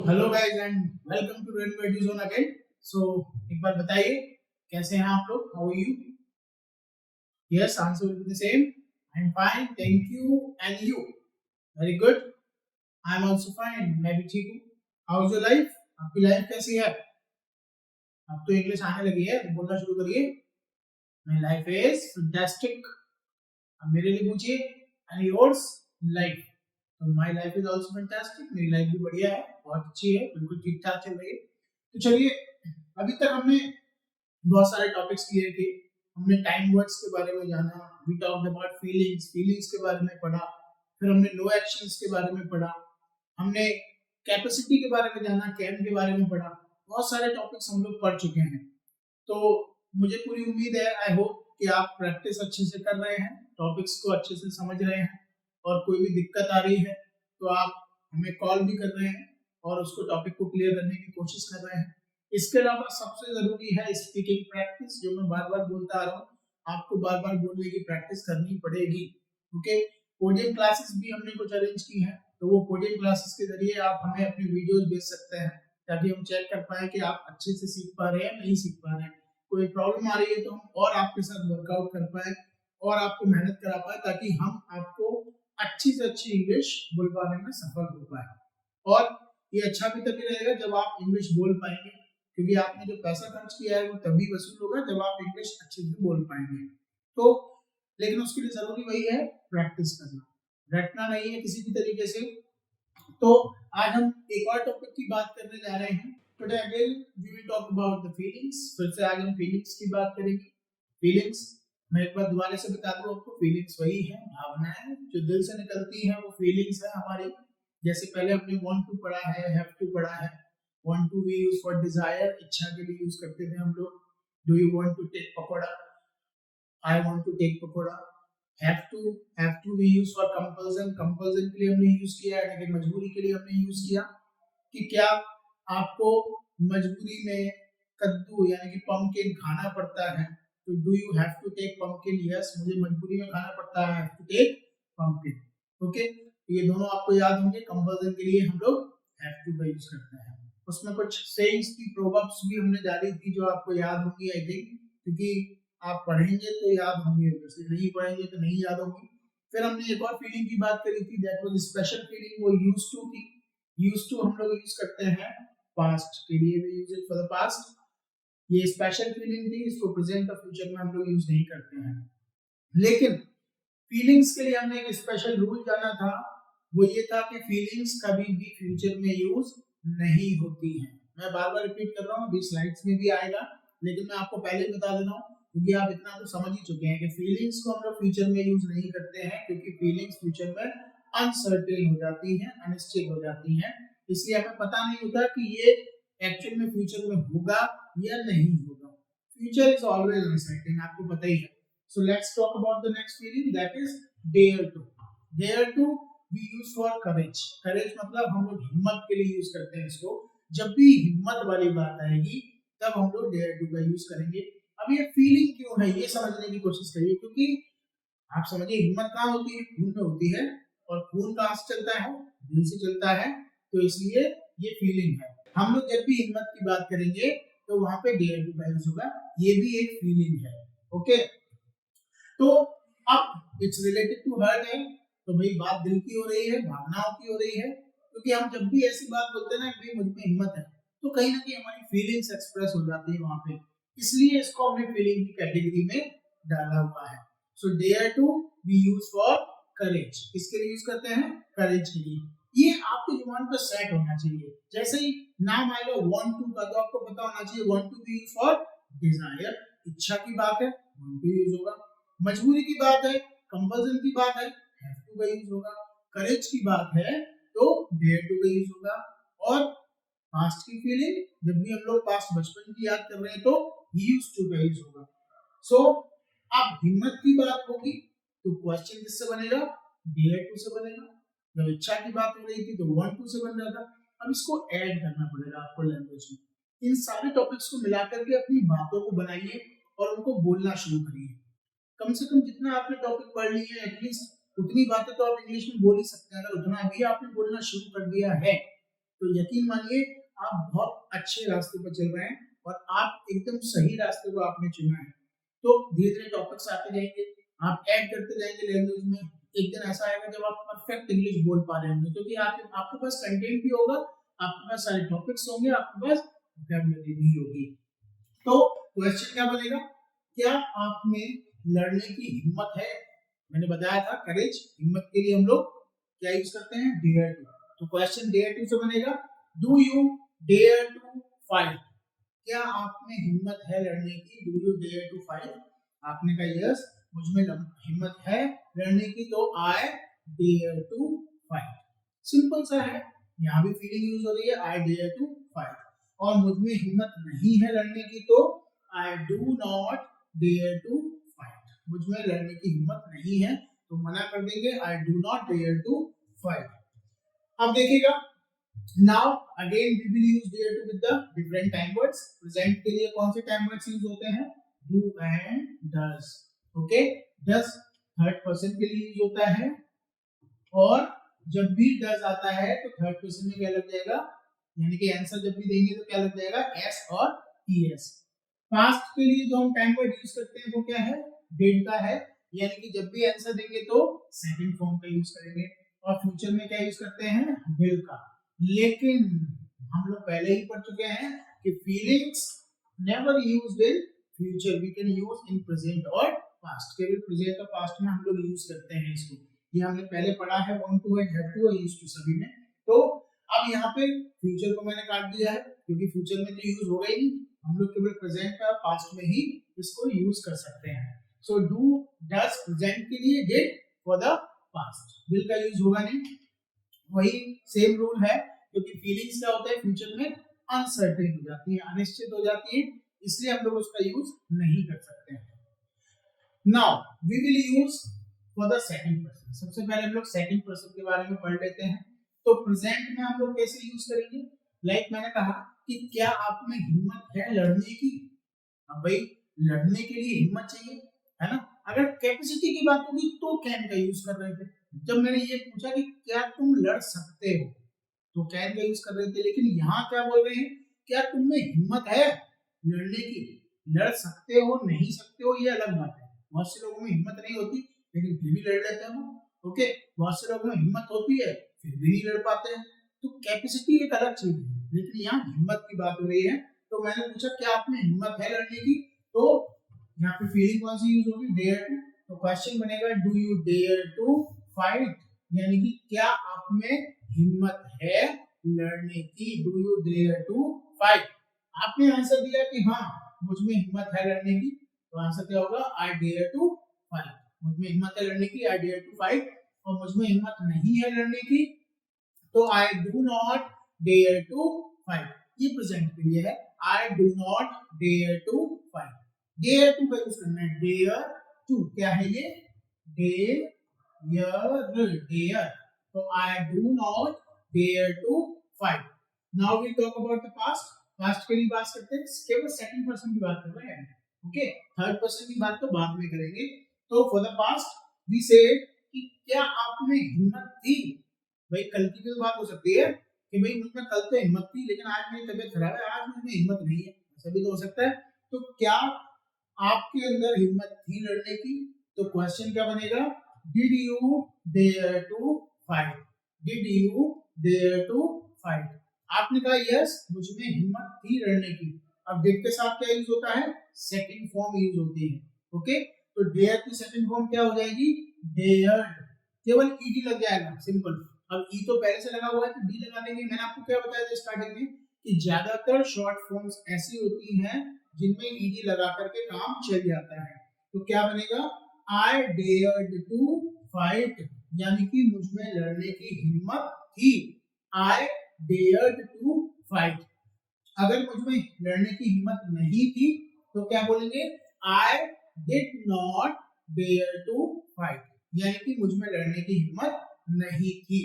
Hello guys and welcome to red zone again. So एक बार बताइए कैसे हैं आप लोग? How are you? Yes, answer will be the same. I am fine, thank you. And you? Very good. I am also fine, मैं भी ठीक हूँ। How is your life? आपकी लाइफ कैसी है? अब तो इंग्लिश आने लगी है, बोलना शुरू करिए। My life is fantastic. अब मेरे लिए पूछिए। And yours? लाइफ? तो my life is also fantastic. मेरी लाइफ भी बढ़िया है, बहुत अच्छी है, बिल्कुल ठीक ठाक चल रही है। तो चलिए, अभी तक हमने बहुत सारे टॉपिक्स क्लियर किए। हमने टाइम वर्ड्स के बारे में जाना, we talked about feelings, feelings के बारे में पढ़ा। फिर हमने नो एक्शंस के बारे में पढ़ा। हमने कैपेसिटी के बारे में जाना, कैम के बारे में पढ़ा। बहुत सारे टॉपिक्स हम लोग पढ़ चुके हैं। तो मुझे पूरी उम्मीद है, आई होप कि आप प्रैक्टिस अच्छे से कर रहे हैं, टॉपिक्स को अच्छे से समझ रहे हैं, और कोई भी दिक्कत आ रही है तो आप हमें कॉल भी कर रहे हैं और उसको टॉपिक को क्लियर करने की कोशिश कर रहे हैं। इसके अलावा सबसे जरूरी है स्पीकिंग प्रैक्टिस, जो मैं बार बार बोलता आ रहा हूँ। आपको बार बार बोलने की प्रैक्टिस करनी पड़ेगी। ओके, कोडिंग क्लासेस भी हमने कुछ अरेंज की हैं, तो वो कोडिंग क्लासेस के जरिए आप हमें अपनी वीडियोस भेज सकते हैं, ताकि हम चेक कर पाए कि आप अच्छे से सीख पा रहे हैं नहीं सीख पा रहे हैं। कोई प्रॉब्लम आ रही है तो हम और आपके साथ वर्कआउट कर पाए और आपको मेहनत करा पाए, ताकि हम आपको अच्छी से अच्छी इंग्लिश बोल पाने में सफल हो पाए। और ये अच्छा भी तभी रहेगा जब आप इंग्लिश बोल पाएंगे, क्योंकि आपने जो पैसा खर्च किया है वो तभी वसूल होगा जब आप इंग्लिश अच्छे से बोल पाएंगे। तो लेकिन उसके लिए जरूरी वही है, प्रैक्टिस करना। रटना नहीं है किसी भी तरीके से। तो आज हम एक और टॉपिक की बात करने जा रहे हैं। Today again we will talk about the feelings. फिर से आज हम फीलिंग्स की बात करेंगे। फीलिंग्स, मैं एक बार दोबारा से बता दूं आपको, फीलिंग्स वही है, भावनाएं जो दिल से निकलती हैं, वो फीलिंग्स है हमारी। जैसे पहले हमने वांट टू पढ़ा है, हैव टू पढ़ा है। Want to we use for desire, इच्छा के लिए यूज करते थे हम लोग। Do you want to take pakora? I want to take pakora. Have to we use for compulsion, compulsion के लिए हमने यूज किया है, लेकिन मजबूरी के लिए हमने यूज किया कि क्या आपको मजबूरी में कद्दू यानी कि पंपकिन खाना पड़ता है, तो do you have to take pumpkin? Yes, मुझे मजबूरी में खाना पड़ता है, have to take pumpkin. Okay, तो ये दोनों आपको याद होंगे। कंपल्सन के लिए हम लोग हैव टू का यूज करते हैं। उसमें कुछ सेइंग्स की, प्रोवर्ब्स भी हमने डाली थी जो आपको याद होंगी आई थिंक, क्योंकि आप पढ़ेंगे तो याद होंगे, वैसे नहीं पढ़ेंगे तो नहीं याद होंगी। फिर हमने एक और फीलिंग की बात करी थी, दैट वाज स्पेशल फीलिंग, वो यूज्ड टू थी। यूज्ड टू हम लोग यूज करते हैं पास्ट के लिए, भी use it for the past. ये स्पेशल फीलिंग थी, इसको प्रेजेंट और फ्यूचर में हम लोग यूज नहीं करते हैं। लेकिन फीलिंग्स के लिए हमने एक स्पेशल रूल जाना था, वो ये था कि फीलिंग्स कभी भी फ्यूचर में यूज नहीं होती हैं। मैं बार बार रिपीट कर रहा हूँ, अभी स्लाइड्स में भी आएगा, लेकिन मैं आपको पहले ही बता दे रहा हूँ, क्योंकि आप इतना तो समझ ही चुके हैं कि फीलिंग्स को हम लोग फ्यूचर में यूज नहीं करते हैं, क्योंकि फीलिंग्स फ्यूचर में अनसर्टेन हो जाती हैं, अनिश्चित हो जाती हैं। इसलिए हमें पता नहीं होता कि ये एक्चुअल में फ्यूचर में होगा या नहीं होगा। फ्यूचर इज ऑलवेज अनसर्टेन, आपको पता ही है। So let's talk about the next feeling, that is dare to. Dare to we use for courage. Courage मतलब हम लोग हिम्मत के लिए यूज करते हैं इसको। जब भी हिम्मत वाली बात आएगी तब हम लोग dare to का यूज करेंगे। अब ये फीलिंग क्यों है, ये समझने की कोशिश करिए, क्योंकि आप समझिए हिम्मत कहाँ होती है? खून में होती है, और खून कहाँ से चलता है? दिल से चलता है। तो इसलिए ये फीलिंग है। हम लोग जब भी हिम्मत की बात करेंगे तो वहां पे dare to का यूज होगा। ये भी एक फीलिंग है। ओके, तो अब इट्स रिलेटेड टू हर्ट है, तो भाई बात दिल की हो रही है, भावनाओं की हो रही है। क्योंकि हम जब भी ऐसी बात बोलते हैं ना कि मुझ में हिम्मत है, तो कहीं ना कहीं हमारी फीलिंग्स एक्सप्रेस हो जाती है वहां पे। इसलिए इसको हमने फीलिंग की कैटेगरी में डाला हुआ है। So dare to be use for courage. किसके लिए यूज करते हैं? करेज के लिए। ये आपके जुबान पर सेट होना चाहिए। जैसे ही नाम आएगा वांट टू का, तो आपको पता होना चाहिए want to be use for desire, इच्छा की बात है, वांट टू यूज होगा। मजबूरी की बात है, कंपल्सन की बात है, हैव टू का यूज होगा। करेज की बात है तो डेयर टू का यूज होगा। और पास्ट की फीलिंग, जब भी हम लोग पास्ट बचपन की याद कर रहे हैं तो ही यूज्ड टू का यूज होगा। सो अब हिम्मत की बात होगी तो क्वेश्चन किससे बनेगा? डेयर टू से बनेगा। जब इच्छा की बात हो रही थी तो वांट टू से बन रहा था। अब इसको ऐड करना पड़ेगा आपको लैंग्वेज में। इन सारे टॉपिक्स को मिलाकर के अपनी बातों को बनाइए और उनको बोलना शुरू करिए। कम से कम जितना आपने टॉपिक पढ़ लिए एटलीस्ट उतनी बातें तो आप इंग्लिश में बोल ही सकते हैं। अगर उतना भी आपने बोलना शुरू कर दिया है तो यकीन मानिए आप बहुत अच्छे रास्ते पर चल रहे हैं और आप एकदम सही रास्ते को आपने चुना है। तो धीरे धीरे टॉपिक्स आते जाएंगे, आप ऐड करते जाएंगे लैंग्वेज में। एक दिन ऐसा आएगा जब आप परफेक्ट इंग्लिश बोल पा रहे होंगे, क्योंकि आपके पास कंटेंट भी होगा, आपके पास सारे टॉपिक्स होंगे, आपके पास वोकैबुलरी भी होगी। तो क्वेश्चन क्या बनेगा, क्या आप में लड़ने की हिम्मत है? मैंने बताया था करेज, हिम्मत के लिए हम लोग क्या यूज करते हैं, डेयर टू। तो क्वेश्चन डेयर टू से बनेगा, do you dare to fight? क्या आप में हिम्मत है लड़ने की? Do you dare to fight? आपने कहा यस, मुझ में हिम्मत है लड़ने की, तो I dare to fight. Simple सा है, यहाँ भी फीलिंग यूज हो रही है, आई डेयर टू फाइट। और मुझ में हिम्मत नहीं है लड़ने की, तो I do not dare to fight. मुझ में लड़ने की हिम्मत नहीं है तो मना कर देंगे, I do not dare to fight. अब देखिएगा, now again we will use dare to with the different time words. Present के लिए कौन से टाइम वर्ड्स यूज होते हैं, do and does. Okay, does third person के लिए यूज होता है, और जब भी डज आता है तो थर्ड पर्सन में क्या लग जाएगा, यानी कि आंसर जब भी देंगे तो क्या लग जाएगा, एस और ईएस। पास्ट के लिए जो हम टाइम वर्ड यूज करते हैं वो क्या है, डिड का है, यानी कि जब भी आंसर देंगे तो सेकंड फॉर्म का यूज करेंगे। और फ्यूचर में क्या यूज करते हैं, विल का। लेकिन हम लोग पहले ही पढ़ चुके हैं कि feelings never used in future, we can use in present और पास्ट। केवल प्रेजेंट और पास्ट में हम लोग यूज करते हैं इसको, ये हमने पहले पढ़ा है, want to and have to और used to सभी में। तो अब यहाँ पे फ्यूचर को मैंने काट दिया है, क्योंकि फ्यूचर में तो यूज होगा ही नहीं, हम लोग केवल प्रेजेंट का पास्ट में ही इसको यूज कर सकते हैं। सो डू डज प्रेजेंट के लिए, did for the past, will का यूज होगा नहीं। वही सेम रूल है, क्योंकि फीलिंग्स क्या होता है फ्यूचर में, अनसर्टेन हो जाती है, अनिश्चित हो जाती है, इसलिए हम लोग उसका यूज नहीं कर सकते हैं। Now we will use for the second person. सबसे पहले हम लोग सेकंड पर्सन के बारे में पढ़ लेते हैं। तो प्रेजेंट में हम लोग कैसे यूज करेंगे, लाइक मैंने कहा कि क्या आप में हिम्मत है लड़ने की। अब भाई लड़ने के लिए हिम्मत चाहिए, है ना। अगर कैपेसिटी की बात होगी तो कैन का यूज कर रहे थे। जब मैंने ये पूछा कि क्या तुम लड़ सकते हो, तो कैन का यूज कर रहे थे। लेकिन यहाँ क्या बोल रहे हैं, क्या तुम में हिम्मत है लड़ने की। लड़ सकते हो नहीं सकते हो ये अलग बात है, बहुत से लोगों में हिम्मत नहीं होती लेकिन फिर भी लड़ लेते हैं वो। ओके, बहुत से लोगों में हिम्मत होती है फिर भी नहीं लड़ पाते हैं। तो कैपेसिटी एक अलग चीज है, लेकिन यहाँ हिम्मत की बात हो रही है। तो मैंने पूछा क्या आप में हिम्मत है लड़ने की, तो यहाँ पे फीलिंग कौन सी यूज होगी, डेयर टू। तो क्वेश्चन बनेगा, do you dare to fight, यानी कि क्या आप में हिम्मत है लड़ने की, do you dare to fight. आपने आंसर दिया कि हाँ मुझ में हिम्मत है लड़ने की, तो आंसर क्या होगा, आई डेयर टू फाइट। मुझ में हिम्मत है लड़ने की, आई डेयर टू फाइट। और मुझ में हिम्मत नहीं है लड़ने की, तो I do not dare to fight. ये प्रेजेंट के लिए है, I do not dare to fight. Dare to का यूज करना है, डेयर टू क्या है ये, डेयर। तो I do not dare to fight. Now we talk about the past. Past के लिए बात करते हैं, केवल सेकंड पर्सन की बात कर रहे हैं। ओके, थर्ड पर्सन की बात तो बाद में करेंगे। तो for the past we said कि क्या आप में हिम्मत थी। भाई कल की भी बात हो सकती है कि भाई मुझ में कल तो हिम्मत थी लेकिन आज मेरी तबीयत खराब है, आज मुझ में हिम्मत नहीं है, ऐसा भी तो हो सकता है। तो क्या आपके अंदर हिम्मत थी लड़ने की, तो क्वेश्चन क्या बनेगा, did you dare to fight, did you dare to fight. आपने कहा यस मुझ में हिम्मत थी लड़ने की। अब डिड के साथ क्या यूज होता है, सेकंड फॉर्म यूज होती है। ओके, तो डेयर की सेकंड फॉर्म क्या हो जाएगी, डेयर्ड। केवल ईडी लग जाएगा, सिंपल। अब ई तो पहले से लगा हुआ है तो डी लगा देंगे। मैंने आपको क्या बताया था स्टार्टिंग में कि ज्यादातर शॉर्ट फॉर्म्स ऐसी होती हैं जिनमें ईडी लगा करके काम चल जाता है। तो क्या बनेगा, आई डेयर्ड टू फाइट, यानी कि मुझ में लड़ने की हिम्मत थी। आई डेयर्ड टू फाइट। अगर मुझ में लड़ने की हिम्मत नहीं थी तो क्या बोलेंगे, I did not dare to fight, यानी कि मुझ में लड़ने की हिम्मत नहीं थी।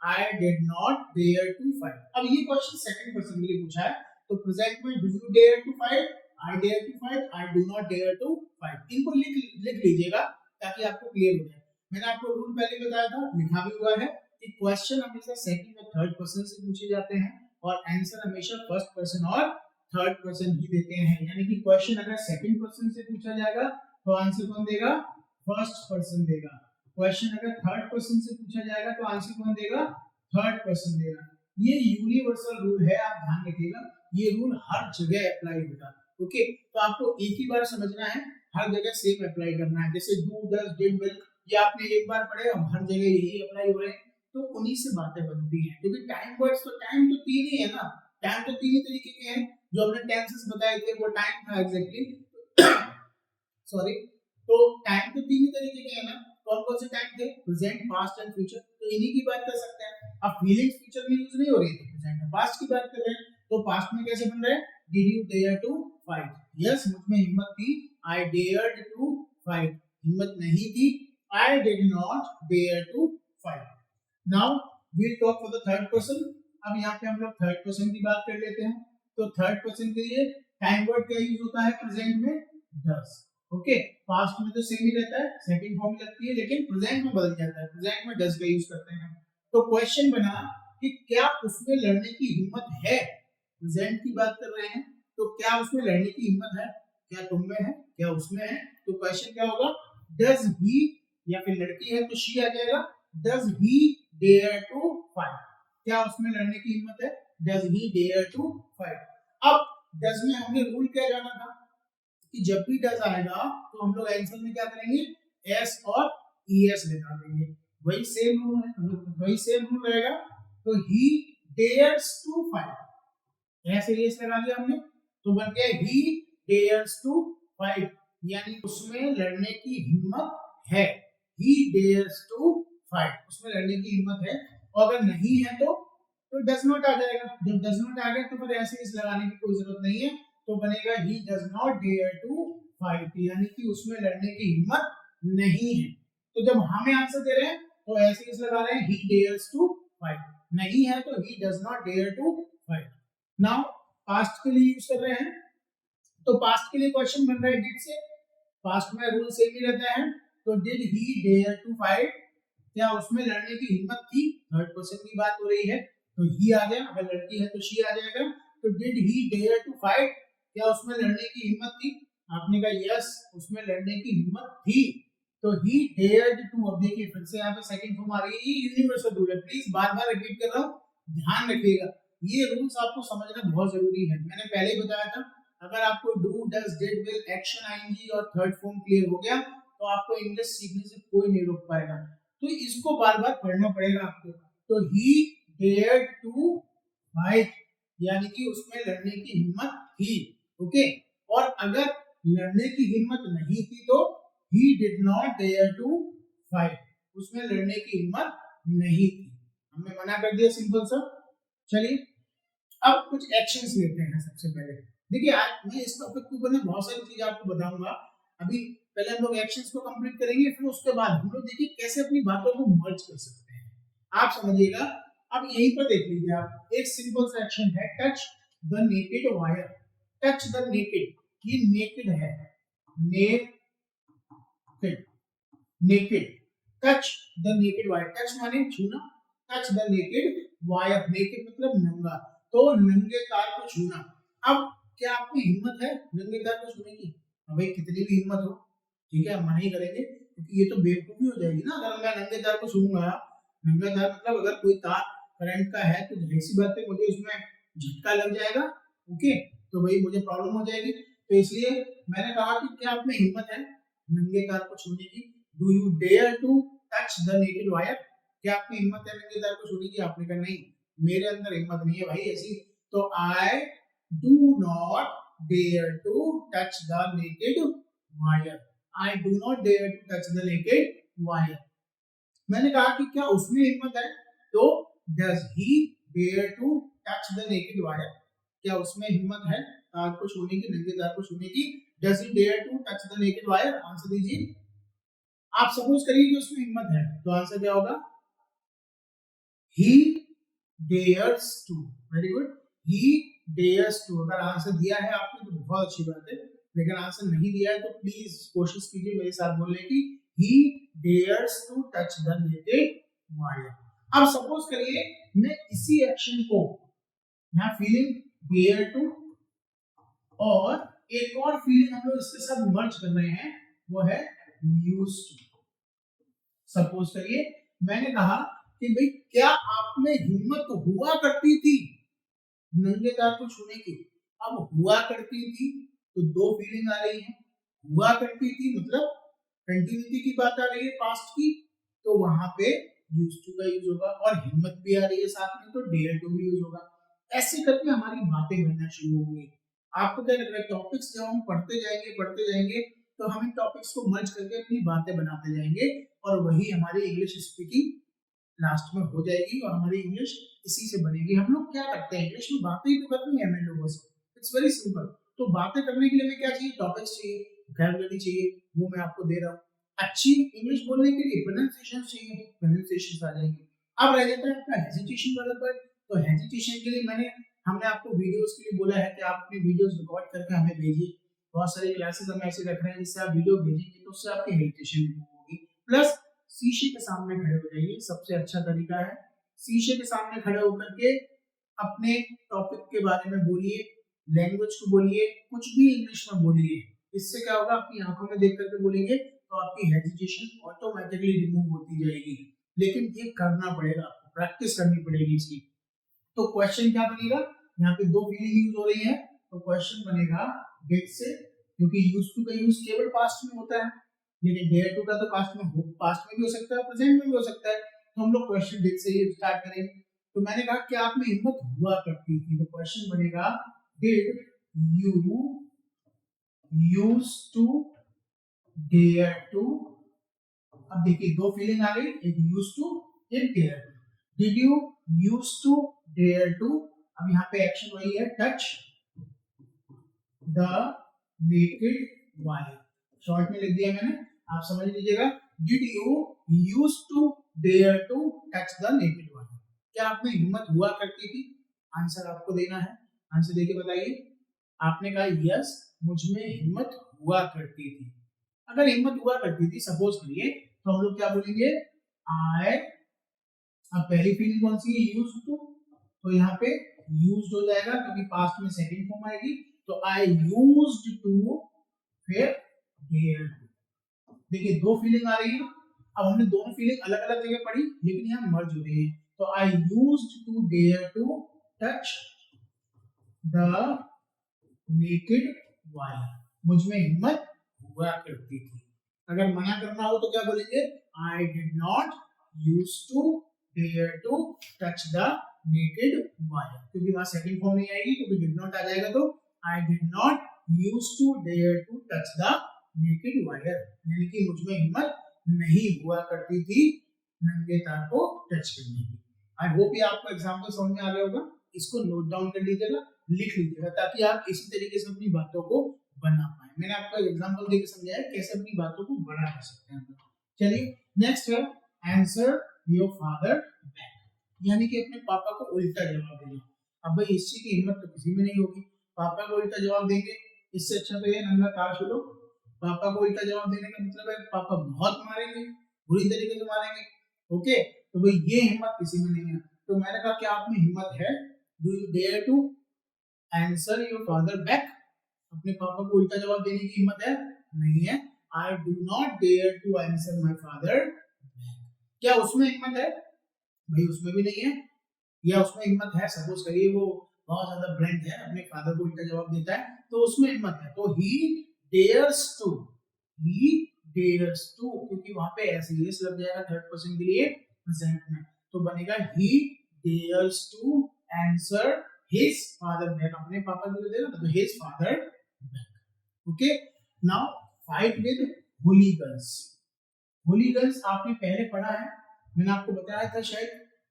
I did not dare to fight. अब ये क्वेश्चन सेकंड पर्सन के लिए पूछा है, तो प्रेजेंट में do you dare to fight, I dare to fight, I do not dare to fight. इनको लिख लीजिएगा ताकि आपको क्लियर हो जाए। मैंने आपको रूल पहले बताया था, लिखा भी हुआ है, कि क्वेश्चन हमेशा सेकंड या थर्ड पर्सन से पूछे जाते हैं और आंसर हमेशा फर्स्ट पर्सन और थर्ड पर्सन ही देते हैं। यानी कि क्वेश्चन अगर सेकंड पर्सन से पूछा जाएगा तो आंसर कौन देगा? फर्स्ट पर्सन देगा। क्वेश्चन अगर थर्ड पर्सन से पूछा जाएगा तो आंसर कौन देगा? थर्ड पर्सन देगा। ये यूनिवर्सल रूल है, आप ध्यान रखिएगा, ये रूल हर जगह अप्लाई होगा। ओके, तो आपको एक ही बार समझना है, हर जगह सेम अप्लाई करना है। जैसे डू, डज, डिड, विल, ये आपने एक बार पढ़े, अब हर जगह यही अप्लाई हो रहे हैं, तो उन्हीं से बातें बनती हैं। क्योंकि टाइम वर्ड्स तो टाइम तो तीन ही है ना, टाइम तो तीन ही तरीके के हैं। जो हमने टेंसेस बताए थे वो टाइम था एग्जैक्टली सॉरी, तो टाइम तो तीन ही तरीके के हैं ना। कौन कौन से टाइम थे? प्रेजेंट, पास्ट एंड फ्यूचर, तो इन्हीं की बात कर सकते हैं। अब फीलिंग्स फ्यूचर में यूज नहीं हो रही है, प्रेजेंट में पास्ट की बात कर रहे हैं, तो पास्ट में कैसे बन रहा है? Did you dare to fight? Yes, मुझ में हिम्मत थी, आई डेयर्ड टू फाइट। हिम्मत नहीं थी, I did not dare to fight. Now we will talk for the third person. अब यहाँ पे हम लोग थर्ड पर्सन की बात कर लेते हैं। तो थर्ड पर्सन के लिए टाइम वर्ड क्या यूज होता है प्रेजेंट में? डज। ओके, पास्ट में तो सेम ही रहता है, सेकंड फॉर्म लगती है, लेकिन प्रेजेंट में बदल जाता है, प्रेजेंट में डज का यूज करते हैं। तो क्वेश्चन बना कि क्या उसमें लड़ने की हिम्मत है? प्रेजेंट की बात कर रहे हैं, तो क्या उसमें लड़ने की हिम्मत है? क्या तुम में है, क्या उसमें है? तो क्वेश्चन क्या होगा? डज ही, या फिर लड़की है तो शी आ जाएगा, does he dare to fight? क्या उसमें लड़ने की हिम्मत है? Does he dare to fight? अब डज में हमने रूल क्या जाना था कि जब भी डज आएगा तो हम लोग आंसर में क्या करेंगे? एस और ईएस लगा देंगे। वही सेम रूल है, वही सेम रूल रहेगा। तो ही डेयर्स टू फाइट, ऐसे ईएस लगा दिया हमने, तो बन गया ही डेयर्स टू फाइट, यानी उसमें लड़ने की हिम्मत है। ही डेयर्स टू फाइट, उसमें लड़ने की हिम्मत है। और अगर नहीं है तो डज नॉट आ जाएगा। जब डज नॉट आ गया तो फिर ऐसे इस लगाने की कोई जरूरत नहीं है, तो बनेगा he does not dare to fight, यानी कि उसमें लड़ने की हिम्मत नहीं है। तो जब हमें आंसर दे रहे हैं तो ऐसे इस लगा रहे हैं ही डेयर्स टू फाइट, नहीं है तो he does not dare to fight. Now past के लिए यूज कर रहे हैं, तो पास्ट के लिए क्वेश्चन बन रहा है डिड से। पास्ट में रूल सेम ही रहता है, तो did he dare to fight? क्या उसमें लड़ने की हिम्मत थी? थर्ड पर्सन की बात हो रही है, तो ही आ गया, अगर लड़की है तो शी आ जाएगा। तो did he dare to fight? क्या उसमें लड़ने की हिम्मत थी? आपने कहा यस, उसमें लड़ने की हिम्मत थी, तो ही डेयर्ड टू। अब देखिए फिर से यहाँ पे सेकंड फॉर्म आ रही है, ये यूनिवर्सल रूल है, प्लीज बार बार रिपीट कर रहा हूँ, ध्यान रखिएगा, ये रूल्स आपको समझना बहुत जरूरी है। मैंने पहले ही बताया था, अगर आपको do, does, did, will, action, ING और थर्ड फॉर्म क्लियर हो गया तो आपको इंग्लिश सीखने से कोई नहीं रोक पाएगा। तो इसको बार बार पढ़ना पड़ेगा आपको। तो ही डेयर्ड टू फाइट, यानी कि उसमें लड़ने की हिम्मत थी। ओके, और अगर लड़ने की हिम्मत नहीं थी तो he did not dare to fight, उसमें लड़ने की हिम्मत नहीं थी, हमने मना कर दिया, सिंपल सा। चलिए अब कुछ एक्शंस लेते हैं। सबसे पहले देखिए, आज मैं इस टॉपिक के ऊपर बहुत सारी चीजें आपको बताऊंगा। अभी पहले हम लोग एक्शंस को कंप्लीट करेंगे, फिर उसके बाद हम लोग देखिए कैसे अपनी बातों को मर्ज कर सकते हैं, आप समझिएगा। अब यहीं पर देख लीजिए आप, एक सिंपल सा एक्शन है, touch the naked wire. Touch the naked, ये नेकेड है, naked, naked, touch the naked wire, touch माने छूना, touch the naked wire, naked मतलब नंगा, तो नंगे तार को छूना। अब क्या आपकी हिम्मत है नंगे तार को छूने की? भाई कितनी भी हिम्मत हो, ठीक है, हम मना ही करेंगे, क्योंकि ये तो बेवकूफी हो जाएगी ना अगर मैं नंगे तार को छूऊंगा। नंगा तार मतलब अगर कोई तार करंट का है तो जाहिर सी बात है मुझे उसमें झटका लग जाएगा। ओके, तो भाई मुझे प्रॉब्लम हो जाएगी। तो इसलिए मैंने कहा कि क्या आप में हिम्मत है नंगे तार को छूने की? Do you dare to touch the naked wire? क्या आप में हिम्मत है नंगे तार को छूने की? आपने कहा नहीं, मेरे अंदर हिम्मत नहीं है भाई ऐसी। तो I do not dare to touch the naked wire, I do not dare to touch the naked wire. मैंने कहा कि क्या उसमें हिम्मत है, तो does he dare to touch the naked wire? क्या उसमें हिम्मत है तार को छूने की, नंगे तार को छूने की? Does he dare to touch the naked wire? Answer दीजिए। आप सपोज करिए कि उसमें हिम्मत है, तो आंसर क्या होगा? He dares to. Very good, he dares to. अगर आंसर दिया है आपने तो बहुत अच्छी बात है, लेकिन आंसर नहीं दिया है तो प्लीज कोशिश कीजिए मेरे साथ बोलने की, he dares to touch the naked wire. अब सपोज करिए मैं इसी एक्शन को यहाँ फीलिंग डेयर टू और एक और फीलिंग हम लोग इसके साथ मर्ज कर रहे हैं, वो है यूज टू। सपोज करिए मैंने कहा कि भाई क्या आप में हिम्मत हुआ करती थी नंगे तार को छूने की। अब हुआ करती थी तो दो फीलिंग आ रही है। हुआ करती थी मतलब कंटिन्यूटी की बात आ रही है पास्ट की, तो वहां पे यूज टू का यूज होगा, और हिम्मत भी आ रही है साथ में तो डेयर टू भी यूज होगा। ऐसे करके हमारी बातें बनना शुरू होंगी। आपको क्या लग रहा है, टॉपिक्स जब हम पढ़ते जाएंगे तो हम इन टॉपिक्स को मर्ज करके अपनी बातें बनाते जाएंगे, और वही हमारी इंग्लिश स्पीकिंग लास्ट में हो जाएगी, और हमारी इंग्लिश इसी से बनेगी। हम लोग क्या करते हैं, इंग्लिश में बातें ही तो करनी है हमें लोगों से, इट्स वेरी सिंपल। तो बातें करने के लिए हमें क्या चाहिए, टॉपिक्स चाहिए, वोकैबुलरी चाहिए, वो मैं आपको दे रहा हूँ। अच्छी इंग्लिश बोलने के लिए प्रोनाउंसिएशन चाहिए, प्रोनाउंसिएशन आ जाएंगे। अब रह जाता है आपका हेजिटेशन वाला पार्ट। तो हेजिटेशन के लिए हमने आपको वीडियोस के लिए बोला है कि आप अपनी वीडियोस रिकॉर्ड करके हमें भेजिए। बहुत सारे क्लासेस हम ऐसे रख रहे हैं जिससे आप वीडियो भेजेंगे तो उससे आपकी हेजिटेशन रिमूव होगी। प्लस शीशे के सामने खड़े हो जाइए, सबसे अच्छा तरीका है। शीशे के सामने खड़े होकर के अपने टॉपिक के बारे में बोलिए, लैंग्वेज को बोलिए, कुछ भी इंग्लिश में बोलिए। इससे क्या होगा, अपनी आंखों में देख करके बोलेंगे तो आपकी हेजिटेशन ऑटोमेटिकली रिमूव होती जाएगी। लेकिन ये करना पड़ेगा, आपको प्रैक्टिस करनी पड़ेगी इसकी। तो क्वेश्चन क्या बनेगा, यहाँ पे दो फीलिंग यूज हो रही है, तो क्वेश्चन बनेगा डिड से, क्योंकि यूज टू का यूज केवल पास्ट में होता है, लेकिन डेयर टू का तो पास्ट में भी हो सकता है, प्रेजेंट में भी हो सकता है। तो हम लोग क्वेश्चन डिड से ही स्टार्ट करेंगे। तो मैंने कहा कि आप में हिम्मत हुआ करती थी, तो क्वेश्चन बनेगा did you use to dare to. अब देखिए दो फीलिंग आ गई, एक यूज टू, एक dare to. Did you use to dare to, अब यहाँ पे एक्शन वही है, touch the naked wire. Short में लिख दिया मैंने, आप समझ लीजिएगा। Did you use to dare to touch the naked wire, क्या आपने हिम्मत हुआ करती थी। आंसर आपको देना है, आंसर देके बताइए। आपने कहा यस मुझ में हिम्मत हुआ करती थी। अगर हिम्मत हुआ करती थी सपोज करिए, तो हम लोग क्या बोलेंगे, आई। अब पहली फीलिंग कौन सी है, यूज टू, तो यहाँ पे यूज्ड हो जाएगा क्योंकि पास्ट में सेकंड फॉर्म आएगी। तो आई यूज्ड टू, फिर डेयर टू। देखिए दो फीलिंग आ रही है। अब हमने दोनों फीलिंग अलग अलग जगह पढ़ी, लेकिन यहाँ मर्ज हो रही है। तो I used to dare to touch the naked wire, मुझ में हिम्मत हुआ करती थी। अगर मना करना हो तो क्या बोलेंगे, I did not use to dare to touch the naked wire, क्योंकि वहां सेकंड फॉर्म नहीं आएगी, क्योंकि डिड नॉट आ जाएगा। तो I did not use to dare to touch the naked wire, यानी कि मुझ में हिम्मत नहीं हुआ करती थी नंगे तार को टच करने की। आई होप ये आपको एग्जांपल समझ में आ गया होगा। इसको नोट डाउन कर लीजिएगा, लिख लीजिएगा, ताकि आप इसी तरीके से अपनी बातों को बना पाए। मैंने आपको एग्जांपल देकर समझाया कैसे अपनी बातों को बड़ा कर सकते हैं। चलिए नेक्स्ट है आंसर योर फादर बैक, यानी कि अपने पापा को उल्टा जवाब देना। अब भाई इस चीज की हिम्मत तो किसी में नहीं होगी, पापा को उल्टा जवाब देंगे, इससे अच्छा तो ये नंगा तार छोड़ो। पापा को उल्टा जवाब देने का मतलब है पापा बहुत मारेंगे, बुरी तरीके से मारेंगे। ओके, तो भाई ये हिम्मत किसी में नहीं है। तो मैंने कहा क्या आप में हिम्मत है, do you dare to answer your father back, अपने पापा को उल्टा जवाब देने की हिम्मत है, नहीं है। I do not dare to answer my father back, क्या उसमें हिम्मत है, भाई उसमें भी नहीं है। या उसमें हिम्मत है, सपोज करिए वो बहुत ज्यादा ब्लंट है, अपने फादर को उल्टा जवाब देता है, तो उसमें हिम्मत है। तो he dares to, he dares to, क्योंकि वहां पे एस लग जाएगा थर्ड पर्सन के लिए प्रेजेंट में, तो बनेगा he dares to answer his father back, अपने पापा को देना तो his father back. Okay, now fight with hooligans. Hooligans आपने पहले पढ़ा है, मैंने आपको बताया था, शायद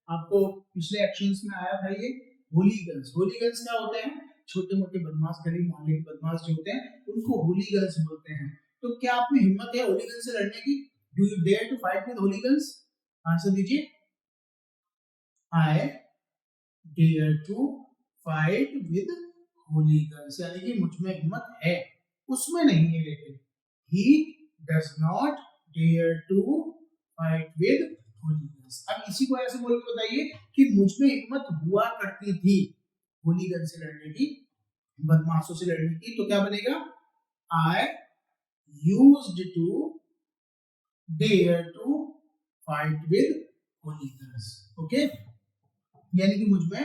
आपको पिछले एक्शंस में आया था ये हूलिगन्स। हूलिगन्स क्या होते हैं, छोटे मोटे बदमाश, गली मोहल्ले के बदमाश जो होते हैं उनको हूलिगन्स बोलते हैं। तो क्या आप में हिम्मत है हूलिगन्स से लड़ने की, do you dare to fight with hooligans, answer दीजिए। I dare to fight with hooligans, यानी कि मुझ में हिम्मत है, उसमें नहीं है। लेकिन he does not dare to fight with hooligans, होलीगन्स। अब इसी को ऐसे बोल के बताइए कि मुझ में हिम्मत हुआ करती थी होलीगन से लड़ने की, बदमाशों से लड़ने की, तो क्या बनेगा? I used to dare to fight with hooligans. Okay, यानी कि मुझ में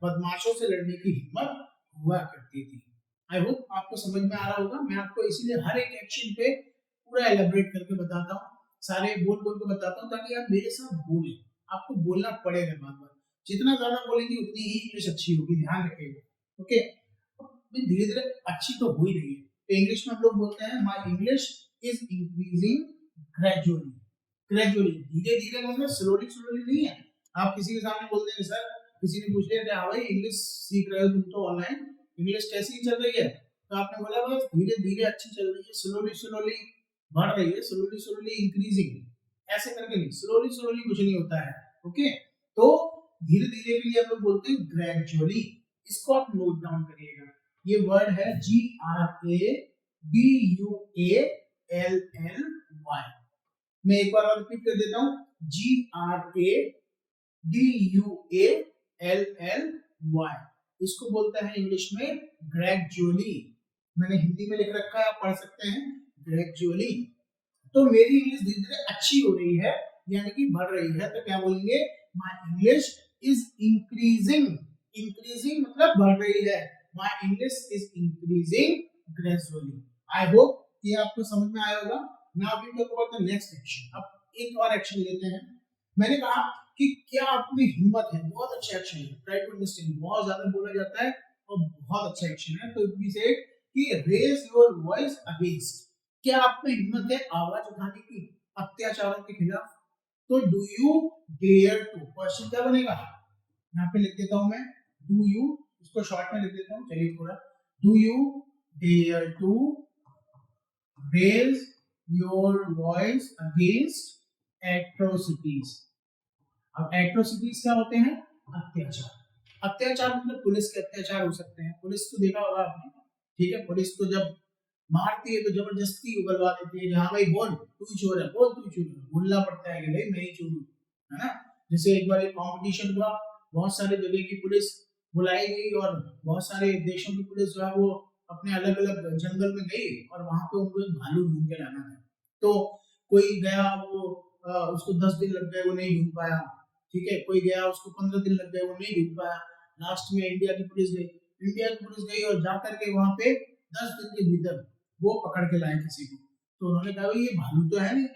बदमाशों से लड़ने की हिम्मत हुआ करती थी। आई होप आपको समझ में आ रहा होगा। मैं आपको इसीलिए हर एक एक्शन पे पूरा एलेबरेट करके बताता हूँ, सारे बोल बोल के बताता हूँ, ताकि आप मेरे साथ बोलें। आपको बोलना पड़ेगा बार बार, जितना ज्यादा बोलेंगे उतनी ही इंग्लिश अच्छी होगी, ध्यान रखिएगा। ओके, धीरे धीरे अच्छी तो हो ही रही है। तो इंग्लिश में हम लोग बोलते हैं my English is increasing gradually. Gradually, धीरे धीरे मतलब स्लोली स्लोली नहीं है। आप किसी के सामने बोल देंगे, सर किसी ने पूछ लिया कि हाँ भाई इंग्लिश सीख रहे हो तुम तो ऑनलाइन, इंग्लिश कैसी चल रही है? तो आपने बोला बस धीरे धीरे अच्छी चल रही है, स्लोली स्लोली बढ़ रही है, स्लोली स्लोली इंक्रीजिंग, ऐसे करके नहीं, स्लोली स्लोली कुछ नहीं होता है। ओके, तो धीरे धीरे के लिए हम लोग बोलते हैं ग्रेजुअली। इसको आप नोट डाउन करिएगा। ये वर्ड है GRADUALLY। मैं एक बार और रिपीट कर देता हूँ, GRADUALLY। इसको बोलते हैं इंग्लिश में ग्रेजुअली। मैंने हिंदी में लिख रखा है, आप पढ़ सकते हैं ग्रेजुअली। तो मेरी इंग्लिश धीरे धीरे अच्छी हो रही है, यानी कि बढ़ रही है, तो क्या बोलेंगे? My English is increasing. Increasing मतलब बढ़ रही है। My English is increasing gradually. I hope ये आपको समझ में आया होगा। Now we talk about the next action. अब एक और एक्शन लेते हैं। मैंने कहा कि क्या आप में हिम्मत है, बहुत अच्छा एक्शन है। ट्राई टू अंडरस्टैंड, बहुत ज्यादा बोला जाता है और बहुत अच्छा एक्शन है। तो वी से कि रेज योर वॉइस अगेंस्ट। क्या आप में हिम्मत है आवाज उठाने की अत्याचारों के खिलाफ? तो do you dare to, question क्या बनेगा? यहाँ पे लिख देता हूं मैं, डू यू, इसको शॉर्ट में लिख देता हूँ, चलिए थोड़ा, do you dare to raise your voice against atrocities. अब एट्रोसिटीज क्या होते हैं? अत्याचार। अत्याचार मतलब पुलिस के अत्याचार हो सकते हैं। पुलिस तो देखा होगा आपने, ठीक है? पुलिस तो जब मारती है तो जबरदस्ती उगलवा देती है कि हाँ भाई बोल तू ही चोर है, बोल तू ही चोर है। बोलना पड़ता है कि भाई मैं ही चोर हूँ, है ना? जैसे एक बार एक कंपटीशन हुआ, बहुत सारे जगह की पुलिस बुलाई गई और बहुत सारे देशों की पुलिस जो है वो अपने अलग अलग जंगल में गई और वहां पे उनको एक भालू ढूंढ के लाना था। तो कोई गया, वो उसको 10 दिन लग गए, वो नहीं ढूंढ पाया, ठीक है? कोई गया, उसको 15 दिन लग गए, वो नहीं ढूंढ पाया। लास्ट में इंडिया की पुलिस गई। इंडिया की पुलिस गई और जाकर के वहां पे 10 दिन के भीतर वो पकड़ के लाए किसी को। तो उन्होंने कहा भाई ये भालू तो है नहीं,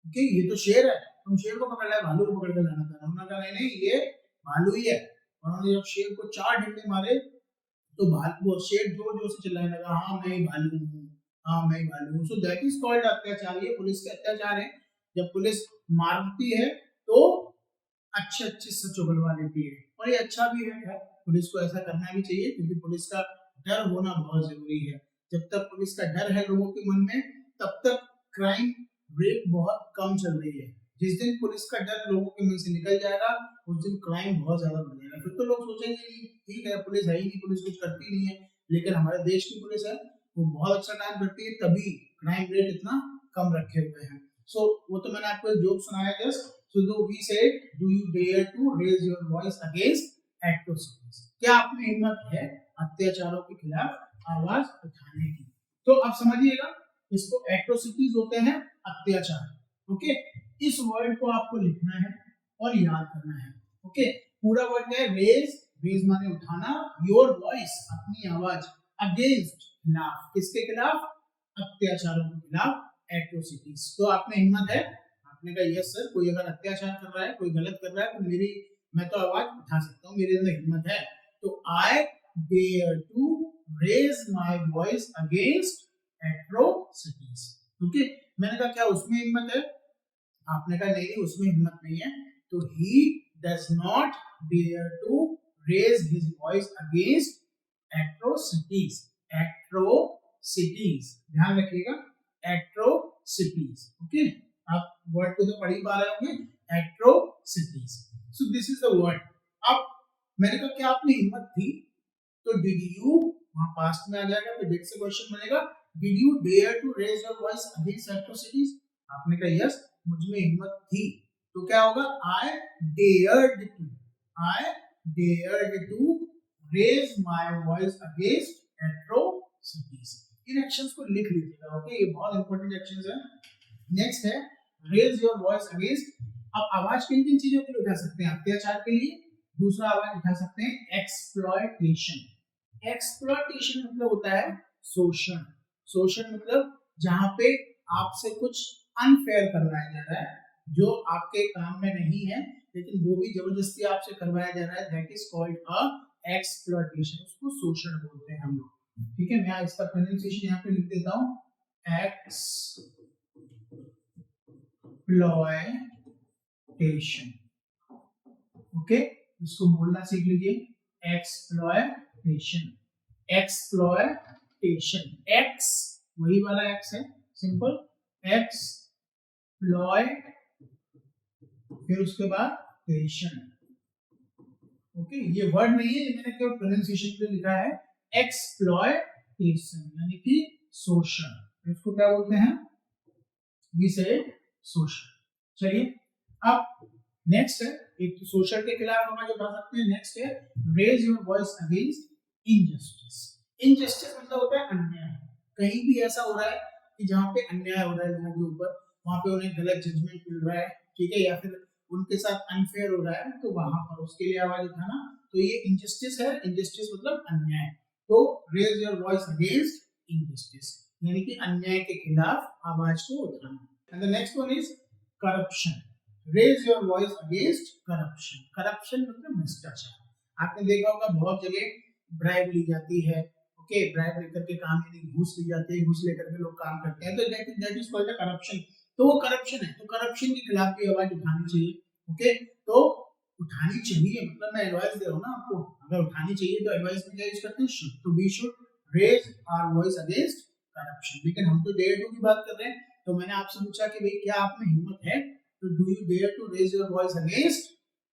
कि ये तो शेर है, तुम शेर को पकड़ लाए, भालू को पकड़ के लाना था। उन्होंने कहा नहीं नहीं ये भालू ही है। उन्होंने जब शेर को 4 डंडे मारे तो वो शेर जोर जोर से चिल्लाने लगा, हाँ मैं ही भालू हूँ, हाँ मैं ही भालू हूँ। सो दैट इज कॉल्ड अत्याचार। ये पुलिस के अत्याचार है। जब पुलिस मारती है तो अच्छे अच्छे सच उगलवा लेती है, और ये अच्छा भी है। पुलिस को ऐसा करना भी चाहिए, क्योंकि पुलिस का डर होना बहुत जरूरी है। जब तक पुलिस का डर है लोगों के मन में, तब तक क्राइम रेट बहुत कम चल रही है। जिस दिन पुलिस का डर लोगों के मन से निकल जाएगा, उस दिन क्राइम बहुत ज्यादा बढ़ जाएगा। फिर तो लोग सोचेंगे नहीं ठीक है पुलिस है ही नहीं, पुलिस कुछ करती नहीं है। लेकिन हमारे देश की पुलिस है, वो बहुत अच्छा काम करती है, तभी क्राइम रेट इतना कम रखे हुए हैं। सो वो तो मैंने आपको एक जोक सुनाया just. So we said, do you dare to raise your voice against atrocities? क्या आप में हिम्मत है अत्याचारों के खिलाफ आवाज उठाने की? तो आप समझिएगा, इसको एट्रोसिटीज होते हैं अत्याचार। ओके, इस वर्ड को आपको लिखना है और याद करना है। ओके, पूरा वर्ड है रेज। रेज माने उठाना, योर वॉइस अपनी आवाज, अगेंस्ट खिलाफ, किसके खिलाफ? अत्याचारों के खिलाफ, एट्रोसिटीज। तो आप में हिम्मत है? आपने कहा यस सर, कोई अगर अत्याचार कर रहा है, कोई गलत कर रहा है, तो मैं तो आवाज उठा सकता हूँ, मेरे अंदर हिम्मत है। तो I dare to raise my voice against atrocities. Okay, मैंने कहा क्या उसमें हिम्मत है? आपने कहा नहीं उसमें हिम्मत नहीं है। तो he does not dare to raise his voice against atrocities. Atrocities, ध्यान रखिएगा, एट्रोसिटीज। ओके, आप वर्ड को तो पढ़ ही पा रहे होंगे, atrocities. So this is the word. अब मैंने कहा क्या आपने हिम्मत थी? तो डिड यू वहां पास्ट में आ जाएगा, तो डिड से क्वेश्चन बनेगा, did you dare to raise your voice against atrocities? आपने कहा यस, मुझ में हिम्मत थी। तो क्या होगा, I dared to raise my voice against atrocities. इन एक्शंस को लिख लीजिएगा, ओके, ये बहुत इंपॉर्टेंट एक्शंस है। नेक्स्ट है रेज योर वॉइस अगेंस्ट। अब आवाज किन किन चीजों के लिए उठा सकते हैं, अत्याचार के लिए। दूसरा आवाज उठा सकते हैं एक्सप्लॉयटेशन। एक्सप्लॉयटेशन मतलब होता है शोषण। शोषण मतलब जहां पे आपसे कुछ अनफेयर करवाया जा रहा है, जो आपके काम में नहीं है लेकिन वो भी जबरदस्ती आपसे करवाया जा रहा है, that is called a exploitation. उसको शोषण बोलते हैं हम लोग, ठीक है। मैं इसका प्रोनाउंसिएशन यहाँ पे लिख देता हूँ, एक्सप्लॉयटेशन, ओके। इसको बोलना सीख लीजिए, एक्सप्लॉयटेशन। एक्सप्लॉयटेशन, एक्स वही वाला एक्स है, सिंपल, एक्सप्लॉय फिर उसके बाद टेशन, ओके। ये वर्ड नहीं है, ये मैंने केवल प्रोनाउंसिएशन के लिए लिखा है, एक्सप्लॉयटेशन यानी कि शोषण। इसको क्या बोलते हैं, वी से शोषण। चलिए अब नेक्स्ट है, एक तो शोषण के खिलाफ हम जो बता सकते हैं। नेक्स्ट है raise your voice against injustice. Injustice मतलब होता है अन्याय। कहीं भी ऐसा हो रहा है कि जहाँ पे अन्याय हो रहा है लोगों के ऊपर, वहां पे उन्हें गलत जजमेंट मिल रहा है, ठीक है, या फिर उनके साथ अनफेयर हो रहा है, तो वहां पर उसके लिए आवाज उठाना, तो ये इनजस्टिस है। इनजस्टिस मतलब अन्याय। तो raise your voice against injustice यानी कि अन्याय के खिलाफ आवाज को उठाना। And the next one is corruption. Raise your voice against corruption. Corruption मतलब भ्रष्टाचार। आपने देखा होगा बहुत जगह ब्राइब ली जाती है, ओके, ब्राइब लेकर के काम, यानी घूस ली जाती है, घूस लेकर के लोग काम करते हैं, तो दैट इज कॉल्ड करप्शन। तो वो करप्शन है, तो करप्शन के खिलाफ भी आवाज उठानी चाहिए, ओके। तो उठानी चाहिए मतलब मैं एडवाइस दे रहा हूँ ना आपको, अगर उठानी चाहिए तो एडवाइस में क्या यूज करते हैं, शुड। तो we should raise our voice against corruption. लेकिन हम तो डेयर टू की बात कर रहे हैं, तो मैंने आपसे पूछा कि भाई क्या आप में हिम्मत है, तो do you dare to raise your voice against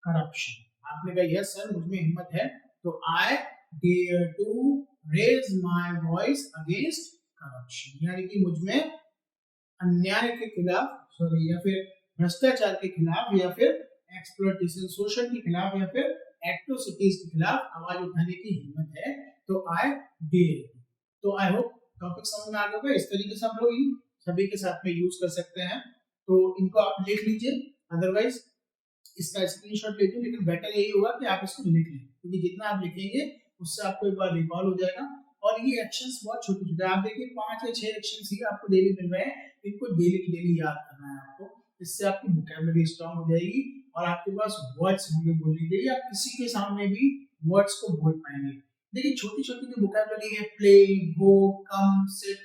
corruption. आपने कहा यस सर मुझ में हिम्मत है, तो I dare to raise my voice against corruption, यानी कि मुझ में अन्याय के खिलाफ, सॉरी, या फिर भ्रष्टाचार के खिलाफ, या फिर एक्सप्लॉयटेशन शोषण के खिलाफ, या फिर एट्रोसिटीज के खिलाफ आवाज उठाने की हिम्मत है, तो आई डेयर। तो आई होप टॉपिक समझ में आ गया होगा। इस तरीके से आप लोग इन सभी के साथ में यूज कर सकते हैं, तो इनको आप लिख लीजिए, अदरवाइज इसका स्क्रीनशॉट लीजिए, लेकिन बेटर यही होगा कि आप इसको लिख लें, क्योंकि जितना आप लिखेंगे उससे आपको एक बार रिकॉल हो जाएगा। और ये एक्शंस बहुत छोटे छोटे, आप देखिए 5 या 6 एक्शंस ही आपको डेली मिल रहे हैं, इनको डेली की डेली याद करना है आपको। इससे आपकी वोकैबुलरी स्ट्रांग हो जाएगी और आपके पास वर्ड्स होंगे बोलने के लिए, आप किसी के सामने भी वर्ड्स को बोल पाएंगे। देखिए छोटी छोटी जो वोकैबुलरी है, play, go, come, sit,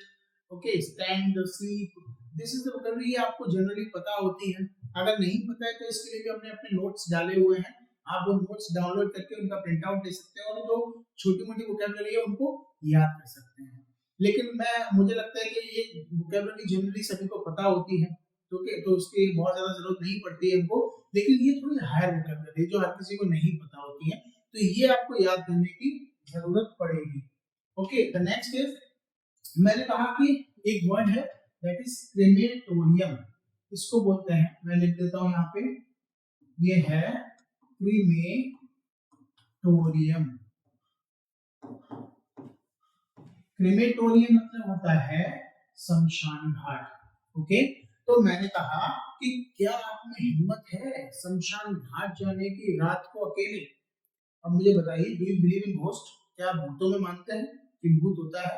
okay, stand, sleep, this is the vocabulary, आपको जनरली पता होती है। अगर नहीं पता है तो इसके लिए भी हमने अपने नोट्स डाले हुए हैं, आप वो नोट्स डाउनलोड करके उनका प्रिंट आउट ले सकते हैं और जो छोटी मोटी वोकैबुलरी है उनको याद कर सकते हैं। लेकिन मुझे लगता है कि ये वोकैबुलरी जनरली सभी को पता होती है, तो उसकी बहुत ज्यादा जरूरत नहीं पड़ती है हमको, लेकिन ये थोड़ी हायर वोकैबुलरी जो हर किसी को नहीं पता होती है, तो ये आपको याद करने की जरूरत पड़ेगी। ओके, द नेक्स्ट इज, मैंने कहा कि एक वर्ड है दैट इज क्रेमेटोरियम। इसको बोलते हैं, मैं लिख देता हूं यहाँ पे, ये है क्रीमेटोरियम। क्रीमेटोरियम मतलब होता है शमशान घाट, ओके। तो मैंने कहा कि क्या आप में हिम्मत है शमशान घाट जाने की रात को अकेले। अब मुझे बताइए, do you believe in ghost? क्या आप भूतों में मानते हैं कि भूत होता है?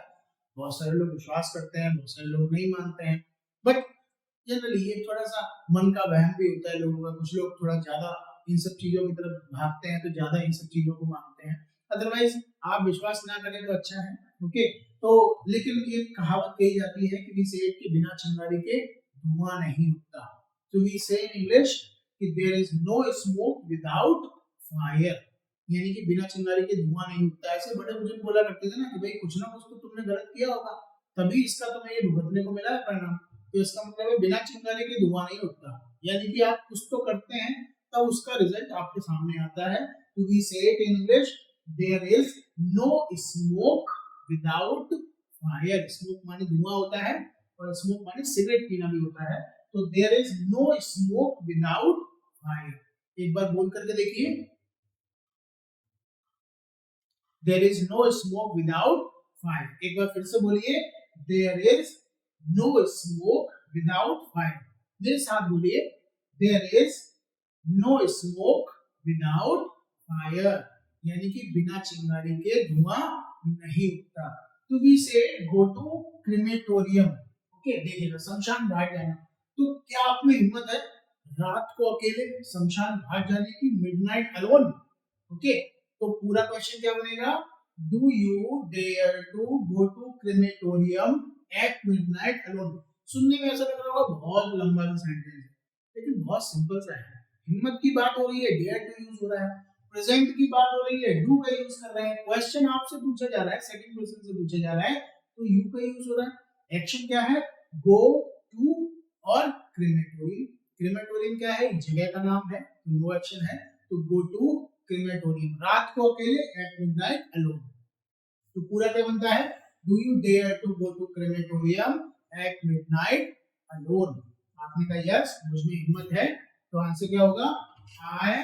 बहुत सारे लोग विश्वास करते हैं, बहुत सारे लोग नहीं मानते हैं, बट जनरली ये थोड़ा सा मन का वहम भी होता है लोगों का। कुछ लोग थोड़ा ज्यादा इन सब चीजों की तरफ भागते हैं, तो ज्यादा इन सब चीजों को मानते हैं। अदरवाइज आप विश्वास ना करें तो अच्छा है, ओके। तो लेकिन ये कहावत कही जाती है कि वी से कि बिना चिंगारी के धुआं नहीं उठता। तो वी से इन इंग्लिश कि there is no smoke without fire, यानी कि बिना चिंगारी के धुआं नहीं उठता। ऐसे बड़े बुजुर्ग बोला करते थे ना कि भाई कुछ ना कुछ तो तुमने गलत किया होगा, तभी इसका तुम्हें ये भुगतने को मिला है परिणाम। तो इसका मतलब है बिना चिंगारी के धुआं नहीं उठता, यानी कि आप कुछ तो करते हैं तब उसका रिजल्ट आपके सामने आता है। तो we say it in English, there is no smoke without fire. Smoke माने धुआं होता है और स्मोक माने सिगरेट पीना भी होता है। तो there is no smoke without fire. एक बार बोल करके देखिए, there is no smoke without fire. एक बार फिर से बोलिए, there is no smoke without fire. मेरे साथ बोलिए, there is no smoke without fire, यानी कि बिना चिंगारी के धुआं नहीं उठता। तो वी से गो टू क्रीमेटोरियम। ओके, देखिएगा शमशान घाट जाना। तो क्या आप में हिम्मत है रात को अकेले शमशान घाट जाने की, मिडनाइट अलोन? ओके, तो पूरा क्वेश्चन क्या बनेगा, do you dare to go to crematorium at midnight alone. सुनने में ऐसा लग रहा होगा बहुत लंबा सा सेंटेंस है, लेकिन बहुत सिंपल सा है। हिम्मत की बात हो रही है, डेयर टू यूज हो रहा है। प्रेजेंट की बात हो रही है, डू का यूज कर रहे हैं। क्वेश्चन आपसे पूछा जा रहा है, सेकंड पर्सन से पूछा जा रहा है, तो यू का यूज हो रहा है। एक्शन क्या है, गो टू और क्रीमेटोरियम। क्रीमेटोरियम क्या है, जगह का नाम है, तो नो एक्शन है। तो गो टू क्रीमेटोरियम, रात को अकेले एट मिडनाइट अलोन। तो पूरा क्या बनता है, do you dare to go to crematorium at midnight alone. आपने कहा यस, मुझमें हिम्मत है, तो आंसर क्या होगा, I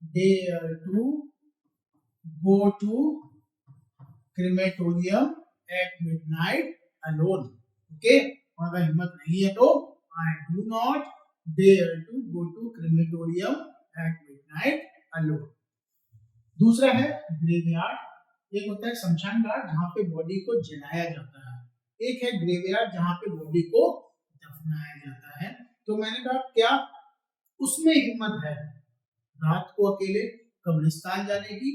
dare to go to crematorium at midnight alone. Okay, और अगर हिम्मत नहीं है तो I do not dare to go to crematorium at midnight alone. दूसरा है ग्रेवयार्ड। एक होता है शमशान घाट जहां पे बॉडी को जलाया जाता है, एक है ग्रेवयार्ड जहां पे बॉडी को दफनाया जाता है। तो मैंने कहा क्या उसमें हिम्मत है रात को अकेले कब्रिस्तान जाने की,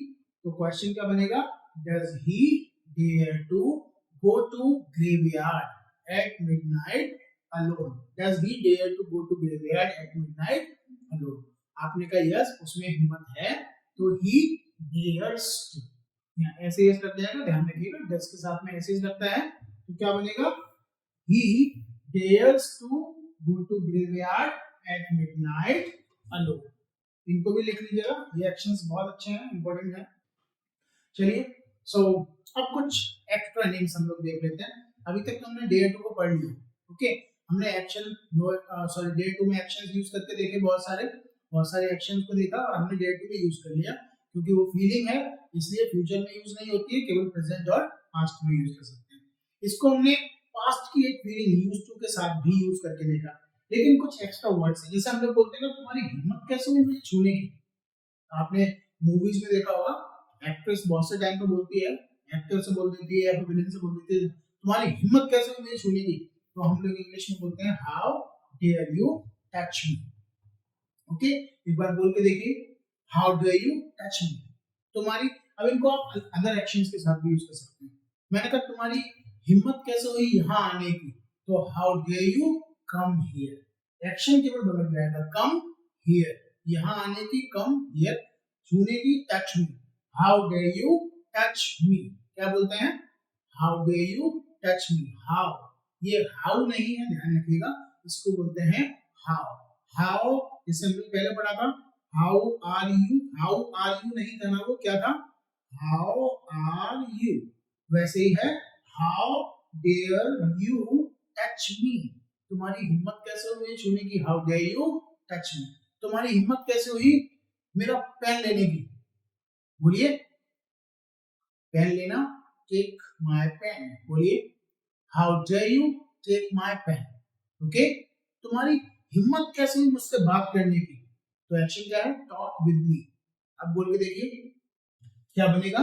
तो क्वेश्चन क्या बनेगा, does he dare to go to graveyard at midnight alone. Does he dare to go to graveyard at midnight alone. आपने कहा यस, उसमें हिम्मत है, तो ही डेयर्स टू, यहाँ ऐसे यस लग जाएगा, ध्यान रखिएगा, डज के साथ में ऐसे लगता है, तो क्या बनेगा, he dares to go to graveyard at midnight alone. इनको भी लिख लीजिएगा, ये एक्शंस बहुत अच्छे हैं, इंपॉर्टेंट है। चलिए, सो अब कुछ एक्स्ट्रा नेम्स हम लोग देख लेते हैं। अभी तक तो हमने डेयर टू को पढ़ लिया। ओके, हमने एक्शन डेयर टू में एक्शंस यूज करके देखे, बहुत सारे एक्शंस को देखा, और हमने डेयर टू में यूज कर लिया, क्योंकि वो फीलिंग है इसलिए फ्यूचर में यूज नहीं होती है, केवल प्रेजेंट और पास्ट में यूज कर सकते हैं। इसको हमने पास्ट की एक फीलिंग यूज टू के साथ भी यूज करके देखा, लेकिन कुछ एक्स्ट्रा वर्ड्स हैं, जैसे हम लोग बोलते हैं ना, तुम्हारी हिम्मत कैसे हुई मुझे छूने की। आपने मूवीज में देखा होगा, एक्ट्रेस बहुत से टाइम पे बोलती है, एक्टर से बोल देती है या फिर विलेन से बोल देती है, तुम्हारी हिम्मत कैसे हुई मुझे छूने की। तो हम लोग इंग्लिश में बोलते हैं, how dare you touch me. Okay, एक बार बोल के देखिए, how dare you touch me. तुम्हारी, अब इनको आप अदर एक्शंस के साथ भी यूज कर सकते हैं। मैंने कहा तुम्हारी हिम्मत कैसे हुई यहाँ आने की, तो how dare you come here. Action केवल बदल जाएगा, कम हियर, यहाँ आने की, कम हियर, छूने की, touch me. How dare you touch me, क्या बोलते हैं, how dare you touch me. How, ये हाउ नहीं है, ध्यान रखिएगा, इसको बोलते हैं हाउ। हाउ, जैसे हमने पहले पढ़ा था, how are you, how are you नहीं था ना, वो क्या था, हाउ आर यू। वैसे ही है, how dare you touch me. तुम्हारी हिम्मत कैसे हुई छूने की, how dare you touch me. तुम्हारी हिम्मत कैसे हुई मेरा पेन लेने की, बोलिए, पेन लेना, टेक माय पेन, बोलिए, how dare you take my pen. Okay, तुम्हारी हिम्मत कैसे हुई मुझसे बात करने की, तो एक्शन क्या है, टॉक विद मी। अब बोल के देखिए क्या बनेगा,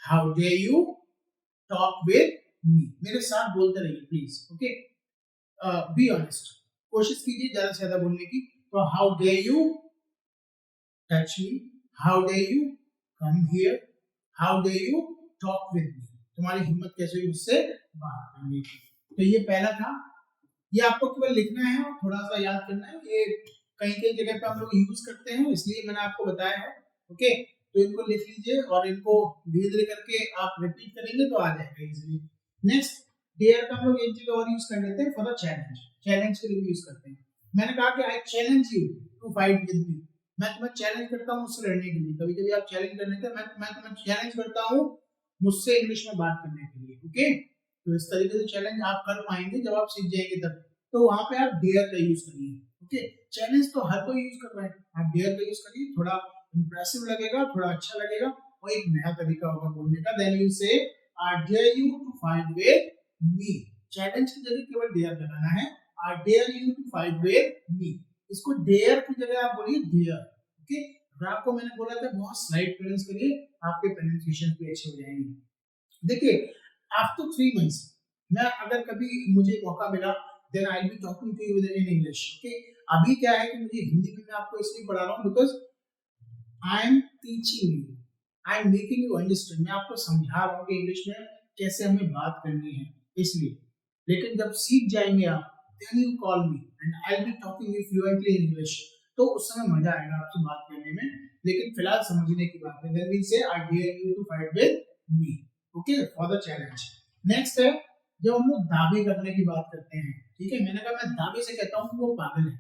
how dare you talk with me. मेरे साथ बोलते रहिए प्लीज। ओके, बी ऑनेस्ट, कोशिश कीजिए ज्यादा से ज्यादा बोलने की। तो how dare you touch me, how dare you come here, how dare you talk with me. तुम्हारी हिम्मत कैसे हुई मुझसे बात करने की। तो ये पहला था, ये आपको केवल लिखना है और थोड़ा सा याद करना है। ये कहीं कहीं जगह पे हम लोग यूज करते हैं, इसलिए मैंने आपको बताया है। ओके, तो इनको लिख लीजिए और इनको धीरे धीरे करके आप रिपीट करेंगे तो आ जाएगा इजीली। नेक्स्ट, डेयर का हम लोग एक जगह और यूज कर लेते हैं फॉर द चैलेंज, चैलेंज के लिए यूज करते हैं। मैंने कहा कि I challenge you to fight with me, मैं तुम्हें चैलेंज करता हूँ मुझसे लड़ने के लिए। कभी कभी आप चैलेंज करने के, मैं तुम्हें चैलेंज करता हूँ मुझसे इंग्लिश में बात करने के लिए। ओके, तो इस तरीके से चैलेंज आप कर पाएंगे जब आप सीख जाएंगे तब, तो वहां पे आप डेयर का यूज करिए। ओके, चैलेंज तो हर कोई यूज कर रहा है, आप डेयर का यूज करिए, थोड़ा इंप्रेसिव लगेगा, थोड़ा अच्छा लगेगा और एक नया तरीका होगा बोलने का। Then you say I dare you to fight with me. Challenge की जगह केवल डेयर लगाना है, I dare you to fight with me. इसको डेयर की जगह आप बोलिए डेयर। ओके, अगर आपको मैंने बोला था बहुत स्लाइड प्रोनाउंस करिए, आपके प्रोनाउंसिएशन भी अच्छे हो जाएंगे। देखिए आफ्टर 3 मंथ्स मैं अगर कभी मुझे मौका मिला then I will be talking to you in English. Okay, अभी क्या है कि मुझे हिंदी में मैं आपको इसलिए पढ़ा रहा हूं because I am teaching you, I am making you understand. मैं आपको समझा रहा हूं कि इंग्लिश में कैसे हमें बात करनी है, इसलिए। लेकिन जब सीख जाएंगे आप then you call me and I will be talking you fluently in English, तो उस समय मजा आएगा आपसे बात करने में। लेकिन फिलहाल समझने की बात है। Then we say I dare you to fight with me. Okay, for the challenge. Next है जब हम लोग दावे करने की बात करते हैं, ठीक है, मैंने कहा मैं दावे से कहता हूँ वो पागल है,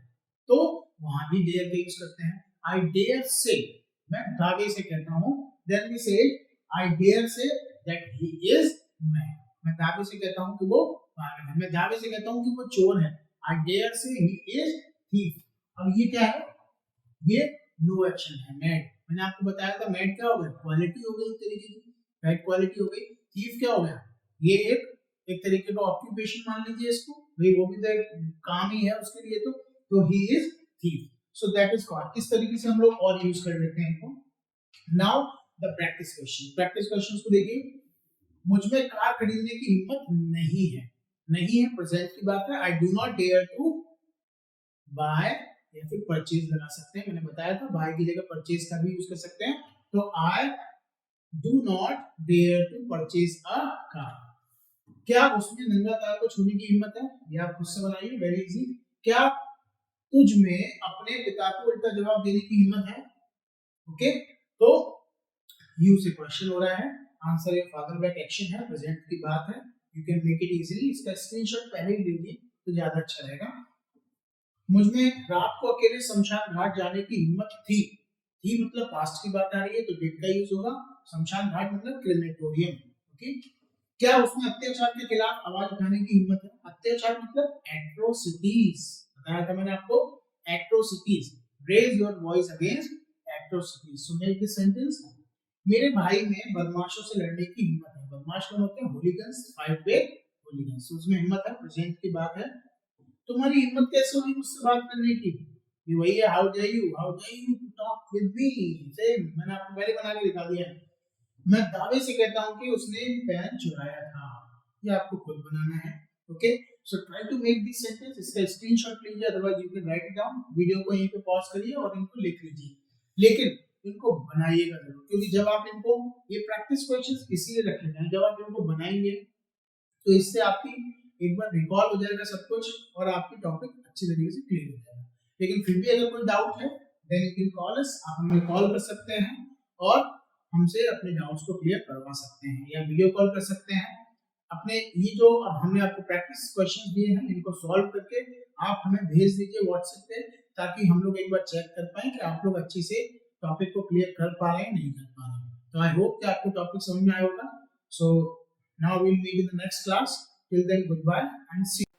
तो वहां भी डेयर का यूज करते हैं। आई डेयर से, मैं दावे से कहता हूँ, then we say I dare say that he is mad. मैं दावे से कहता हूँ कि वो पागल है, मैं दावे से कहता हूँ कि वो चोर है। आई डेयर से ही इज थीफ। अब ये क्या है, ये नो एक्शन है, मैड। मैंने आपको बताया था मैड क्या हो गया, क्वालिटी हो गई एक तरीके की, राइट, क्वालिटी हो गई। थीफ क्या हो गया, ये एक तरीके का ऑक्यूपेशन मान लीजिए इसको, भाई वो भी तो एक काम ही है उसके लिए, तो he is thief. So that is called. इस तरीके से हम लोग और यूज कर लेते हैं इनको। Now the practice question. Practice questions को देखिए। मुझ में कार खरीदने की हिम्मत नहीं है, नहीं है प्रेजेंट की बात है। I do not dare to buy, या फिर परचेज लगा सकते हैं, मैंने बताया था बाय की जगह परचेज का भी यूज कर सकते हैं। तो I do not dare to purchase a car. क्या उसमें नंगा तार को छूने की हिम्मत है, ये आप खुद से बनाइए, वेरी इजी। क्या तुझ में अपने पिता को उल्टा जवाब देने की हिम्मत है। ओके, तो यू से क्वेश्चन हो रहा है, answer your father back action है, प्रेजेंट की बात है। You can make it easily. इसका स्क्रीनशॉट पहले ही लीजिए तो ज्यादा अच्छा रहेगा। मुझ में रात को अकेले शमशान घाट जाने की हिम्मत थी। थी मतलब पास्ट की बात आ रही है तो डिड का यूज होगा। शमशान घाट मतलब क्रिमेटोरियम। ओके, क्या उसमें अत्याचार के खिलाफ आवाज उठाने की हिम्मत है। अत्याचार मतलब एट्रोसिटीज, बताया था मैंने आपको, atrocities. Raise your voice against atrocities. So make this sentence. मेरे भाई में बदमाशों से लड़ने की हिम्मत है। बदमाश कौन होते हैं, होलीगन्स, फाइट विद होलीगन्स। सो उसमें हिम्मत है, प्रेजेंट की बात है। तुम्हारी हिम्मत कैसे होगी मुझसे बात करने की, ये वही है, how dare you to talk with me. Same मैंने आपको पहले बना के दिखा दिया है। मैं दावे से कहता हूं कि उसने पेन चुराया था, ये आपको खुद बनाना है। Okay, so try to make this sentence. इसका स्क्रीनशॉट लीजिए, otherwise you can write it down. Video को यहीं पे पॉज करिए और इनको लिख लीजिए, लेकिन इनको बनाइएगा जरूर, क्योंकि जब आप इनको, ये प्रैक्टिस क्वेश्चंस इसीलिए रखे गए हैं, जब आप इनको बनाएंगे तो इससे आपकी एक बार रिकॉल हो जाएगा सब कुछ और आपकी टॉपिक अच्छी तरीके से क्लियर हो जाएगा। लेकिन फिर भी अगर कोई डाउट है then you can call us, आप हमें कॉल कर सकते हैं और हमसे अपने डाउट्स को क्लियर करवा सकते हैं, या वीडियो कॉल कर सकते हैं। अपने ये जो हमने आपको प्रैक्टिस क्वेश्चंस दिए हैं इनको सॉल्व करके आप हमें भेज दीजिए व्हाट्सएप पे, ताकि हम लोग एक बार चेक कर पाए कि आप लोग अच्छे से टॉपिक को क्लियर कर पा रहे हैं नहीं कर पा रहे हैं। तो आई होप कि आपको टॉपिक समझ में आया होगा। So now we will meet in the next class. Till then, goodbye and see you.